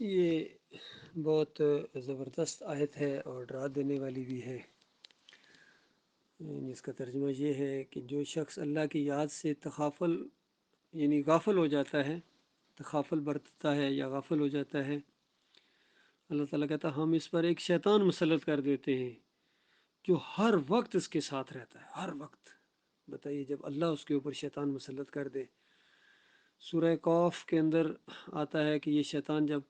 یہ بہت زبردست آیت ہے اور ڈرا دینے والی بھی ہے، جس کا ترجمہ یہ ہے کہ جو شخص اللہ کی یاد سے تغافل یعنی غافل ہو جاتا ہے، تغافل برتتا ہے یا غافل ہو جاتا ہے، اللہ تعالیٰ کہتا ہے ہم اس پر ایک شیطان مسلط کر دیتے ہیں جو ہر وقت اس کے ساتھ رہتا ہے، ہر وقت۔ بتائیے جب اللہ اس کے اوپر شیطان مسلط کر دے۔ سورہ قاف کے اندر آتا ہے کہ یہ شیطان جب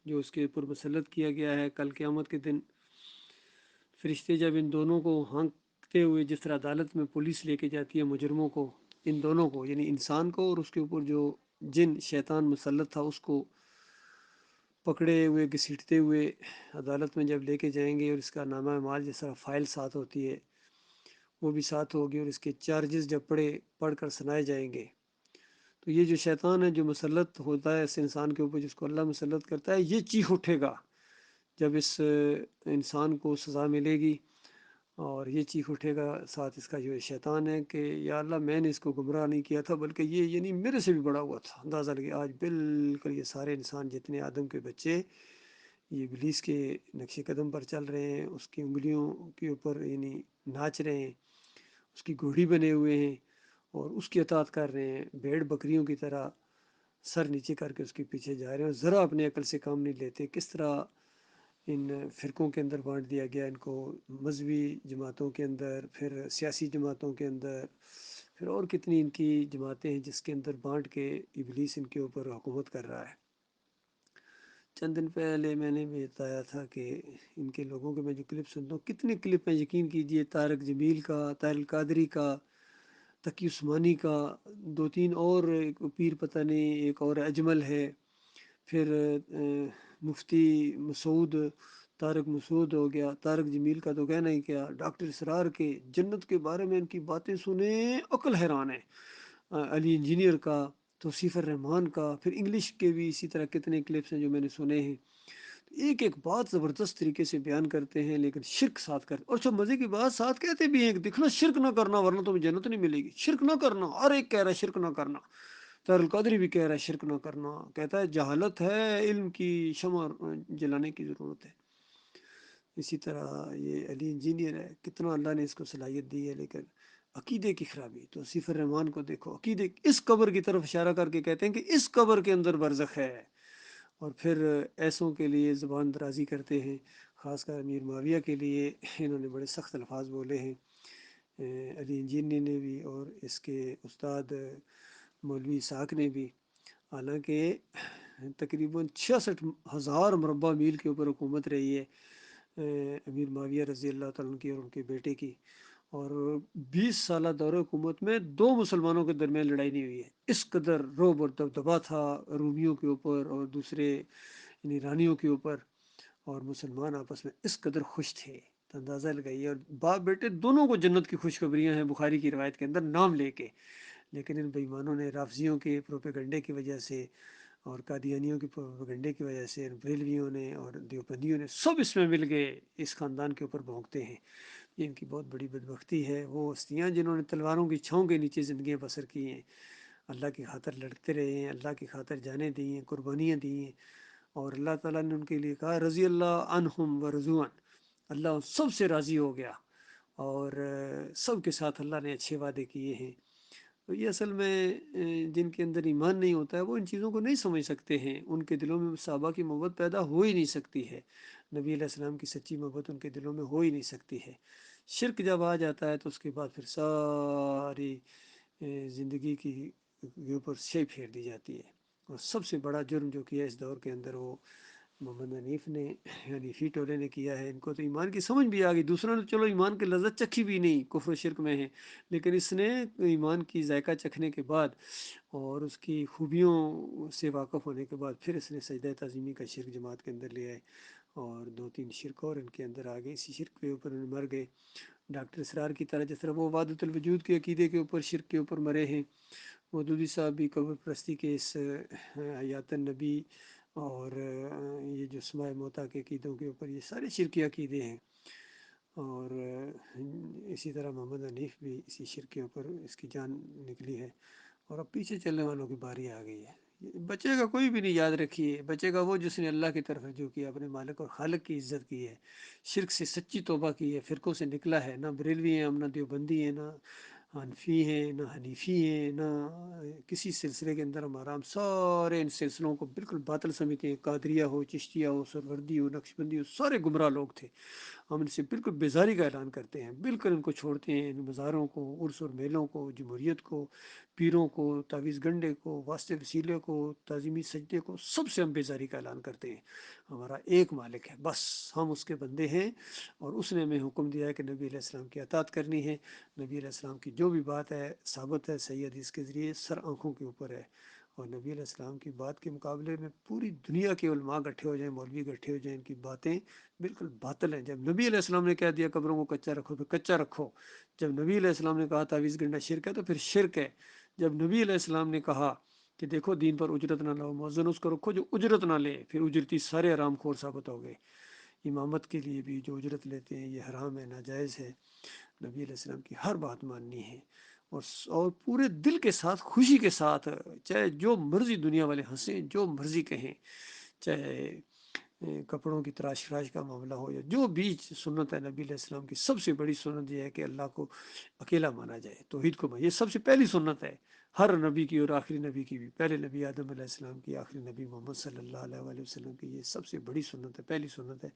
جو اس کے اوپر مسلط کیا گیا ہے، کل قیامت کے دن فرشتے جب ان دونوں کو ہانکتے ہوئے، جس طرح عدالت میں پولیس لے کے جاتی ہے مجرموں کو، ان دونوں کو یعنی انسان کو اور اس کے اوپر جو جن شیطان مسلط تھا اس کو پکڑے ہوئے گھسیٹتے ہوئے عدالت میں جب لے کے جائیں گے، اور اس کا نامہ اعمال جس طرح فائل ساتھ ہوتی ہے وہ بھی ساتھ ہوگی، اور اس کے چارجز جب پڑھ کر سنائے جائیں گے، تو یہ جو شیطان ہے جو مسلط ہوتا ہے اس انسان کے اوپر، جس کو اللہ مسلط کرتا ہے، یہ چیخ اٹھے گا جب اس انسان کو سزا ملے گی، اور یہ چیخ اٹھے گا ساتھ اس کا جو شیطان ہے کہ یا اللہ میں نے اس کو گمراہ نہیں کیا تھا بلکہ یہ یعنی میرے سے بھی بڑا ہوا تھا۔ اندازہ لگے آج بالکل یہ سارے انسان جتنے آدم کے بچے یہ ابلیس کے نقش قدم پر چل رہے ہیں، اس کی انگلیوں کے اوپر یعنی ناچ رہے ہیں، اس کی گھوڑی بنے ہوئے ہیں اور اس کی اطاعت کر رہے ہیں، بھیڑ بکریوں کی طرح سر نیچے کر کے اس کے پیچھے جا رہے ہیں، اور ذرا اپنے عقل سے کام نہیں لیتے۔ کس طرح ان فرقوں کے اندر بانٹ دیا گیا ان کو، مذہبی جماعتوں کے اندر، پھر سیاسی جماعتوں کے اندر، پھر اور کتنی ان کی جماعتیں ہیں جس کے اندر بانٹ کے ابلیس ان کے اوپر حکومت کر رہا ہے۔ چند دن پہلے میں نے بھی بتایا تھا کہ ان کے لوگوں کے میں جو کلپ سنتا ہوں، کتنے کلپ ہیں یقین کیجئے، طارق جمیل کا، طاہر القادری کا، تقی عثمانی کا، دو تین اور، ایک پیر پتہ نہیں، ایک اور اجمل ہے، پھر مفتی مسعود، طارق مسعود ہو گیا، طارق جمیل کا تو کہنا ہی کیا، ڈاکٹر اسرار کے جنت کے بارے میں ان کی باتیں سنیں عقل حیران ہے، علی انجینئر کا، توصیف الرحمان کا، پھر انگلش کے بھی اسی طرح کتنے کلپس ہیں جو میں نے سنے ہیں۔ ایک ایک بات زبردست طریقے سے بیان کرتے ہیں لیکن شرک ساتھ کرتے، اور سب مزے کی بات ساتھ کہتے بھی ہیں کہ دیکھنا شرک نہ کرنا ورنہ تمہیں جنت نہیں ملے گی، شرک نہ کرنا، ہر ایک کہہ رہا ہے شرک نہ کرنا۔ طاہر القادری بھی کہہ رہا ہے شرک نہ کرنا، کہتا ہے جہالت ہے، علم کی شمع جلانے کی ضرورت ہے۔ اسی طرح یہ علی انجینئر ہے، کتنا اللہ نے اس کو صلاحیت دی ہے، لیکن عقیدے کی خرابی۔ تو توصیف الرحمان کو دیکھو، عقیدے اس قبر کی طرف اشارہ کر کے کہتے ہیں کہ اس قبر کے اندر برزخ ہے، اور پھر ایسوں کے لیے زبان درازی کرتے ہیں، خاص کر امیر معاویہ کے لیے انہوں نے بڑے سخت الفاظ بولے ہیں، علی انجینئر نے بھی اور اس کے استاد مولوی اسحاق نے بھی، حالانکہ تقریباً 66,000 مربع میل کے اوپر حکومت رہی ہے امیر معاویہ رضی اللہ تعالیٰ عنہ کی اور ان کے بیٹے کی، اور 20 سالہ دور حکومت میں دو مسلمانوں کے درمیان لڑائی نہیں ہوئی ہے۔ اس قدر رعب اور دبدبا تھا رومیوں کے اوپر اور دوسرے یعنی ایرانیوں کے اوپر، اور مسلمان آپس میں اس قدر خوش تھے، تو اندازہ لگائیے، اور باپ بیٹے دونوں کو جنت کی خوشخبریاں ہیں بخاری کی روایت کے اندر نام لے کے، لیکن ان بےایمانوں نے رافضیوں کے پروپیگنڈے کی وجہ سے اور قادیانیوں کے پروپیگنڈے کی وجہ سے، بریلویوں نے اور دیوبندیوں نے سب اس میں مل گئے، اس خاندان کے اوپر بھونکتے ہیں۔ یہ ان کی بہت بڑی بدبختی ہے۔ وہ ہستیاں جنہوں نے تلواروں کی چھاؤں کے نیچے زندگیاں بسر کی ہیں، اللہ کی خاطر لڑتے رہے ہیں، اللہ کی خاطر جانیں دی ہیں، قربانیاں دی ہیں، اور اللہ تعالیٰ نے ان کے لیے کہا رضی اللہ عنہم ورضوا عنہ، اللہ ان سب سے راضی ہو گیا، اور سب کے ساتھ اللہ نے اچھے وعدے کیے ہیں۔ تو یہ اصل میں جن کے اندر ایمان نہیں ہوتا ہے وہ ان چیزوں کو نہیں سمجھ سکتے ہیں، ان کے دلوں میں صحابہ کی محبت پیدا ہو ہی نہیں سکتی ہے، نبی علیہ السلام کی سچی محبت ان کے دلوں میں ہو ہی نہیں سکتی ہے۔ شرک جب آ جاتا ہے تو اس کے بعد پھر ساری زندگی کی کے اوپر شے پھیر دی جاتی ہے، اور سب سے بڑا جرم جو کیا اس دور کے اندر وہ محمد حنیف نے یعنی فی ٹولے نے کیا ہے۔ ان کو تو ایمان کی سمجھ بھی آ گئی، دوسروں نے چلو ایمان کی لذت چکھی بھی نہیں، کفر و شرک میں ہے، لیکن اس نے ایمان کی ذائقہ چکھنے کے بعد اور اس کی خوبیوں سے واقف ہونے کے بعد پھر اس نے سجدہ تعظیمی کا شرک جماعت کے اندر لے آئے، اور دو تین شرک اور ان کے اندر آ گئے، اسی شرک کے اوپر مر گئے، ڈاکٹر اسرار کی طرح، جس طرح وہ وحدت الوجود کے عقیدے کے اوپر شرک کے اوپر مرے ہیں۔ مودودی صاحب بھی قبر پرستی کے اس حیات النبی اور یہ جو اسماء موتا کے عقیدوں کے اوپر یہ سارے شرکی عقیدے ہیں، اور اسی طرح محمد حنیف بھی اسی شرک کے اوپر اس کی جان نکلی ہے، اور اب پیچھے چلنے والوں کی باری آ گئی ہے۔ بچے گا کوئی بھی نہیں، یاد رکھیے، بچے گا وہ جس نے اللہ کی طرف رجوع کیا، اپنے مالک اور خالق کی عزت کی ہے، شرک سے سچی توبہ کی ہے، فرقوں سے نکلا ہے، نہ بریلوی ہیں ہم، نہ دیوبندی ہیں، نہ حنفی ہیں، نہ حنیفی ہیں، نہ کسی سلسلے کے اندر ہمارا، ہم سارے ان سلسلوں کو بالکل باطل سمجھتے ہیں، قادریہ ہو، چشتیہ ہو، سروردی ہو، نقشبندی ہو، سارے گمراہ لوگ تھے، ہم ان سے بالکل بیزاری کا اعلان کرتے ہیں، بالکل ان کو چھوڑتے ہیں، ان مزاروں کو، عرس اور میلوں کو، جمہوریت کو، پیروں کو، تعویذ گنڈے کو، واسطے وسیلے کو، تعظیمی سجدے کو، سب سے ہم بیزاری کا اعلان کرتے ہیں۔ ہمارا ایک مالک ہے، بس ہم اس کے بندے ہیں، اور اس نے ہمیں حکم دیا ہے کہ نبی علیہ السلام کی اطاعت کرنی ہے۔ نبی علیہ السلام کی جو بھی بات ہے ثابت ہے صحیح حدیث کے ذریعے، سر آنکھوں کے اوپر ہے، اور نبی علیہ السلام کی بات کے مقابلے میں پوری دنیا کے علماء اکٹھے ہو جائیں، مولوی اکٹھے ہو جائیں، ان کی باتیں بالکل باطل ہیں۔ جب نبی علیہ السلام نے کہہ دیا قبروں کو کچا رکھو تو کچا رکھو، جب نبی علیہ السلام نے کہا تعویذ گنڈا شرک ہے تو پھر شرک ہے، جب نبی علیہ السلام نے کہا کہ دیکھو دین پر اجرت نہ لاؤ، مؤذن اس کو رکھو جو اجرت نہ لے، پھر اجرتی سارے حرام خور ثابت ہو گئے۔ امامت کے لیے بھی جو اجرت لیتے ہیں یہ حرام ہے، ناجائز ہے۔ نبی علیہ السلام کی ہر بات ماننی ہے، اور پورے دل کے ساتھ، خوشی کے ساتھ، چاہے جو مرضی دنیا والے ہنسیں، جو مرضی کہیں، چاہے کپڑوں کی تراش خراش کا معاملہ ہو، یا جو بھی سنت ہے نبی علیہ السلام کی، سب سے بڑی سنت یہ ہے کہ اللہ کو اکیلا مانا جائے، توحید کو یہ سب سے پہلی سنت ہے، ہر نبی کی اور آخری نبی کی بھی، پہلے نبی آدم علیہ السلام کی، آخری نبی محمد صلی اللہ علیہ وآلہ وسلم کی، یہ سب سے بڑی سنت ہے، پہلی سنت ہے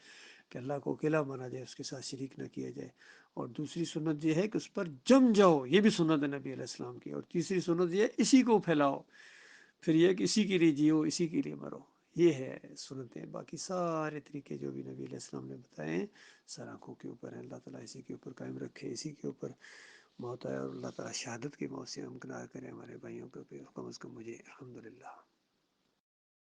کہ اللہ کو اکیلا مانا جائے، اس کے ساتھ شریک نہ کیا جائے۔ اور دوسری سنت یہ ہے کہ اس پر جم جاؤ، یہ بھی سنت ہے نبی علیہ السلام کی۔ اور تیسری سنت یہ ہے اسی کو پھیلاؤ، پھر یہ کہ اسی کے لیے جیو، اسی کے لیے مرو، یہ ہے سنتیں۔ باقی سارے طریقے جو بھی نبی علیہ السلام نے بتائے ہیں سر آنکھوں کے اوپر ہیں۔ اللہ تعالیٰ اسی کے اوپر قائم رکھے، اسی کے اوپر موت آئے، اور اللہ تعالیٰ شہادت کے موت سے ہمکنار کرے ہمارے بھائیوں کو، کم از کم مجھے، الحمدللہ۔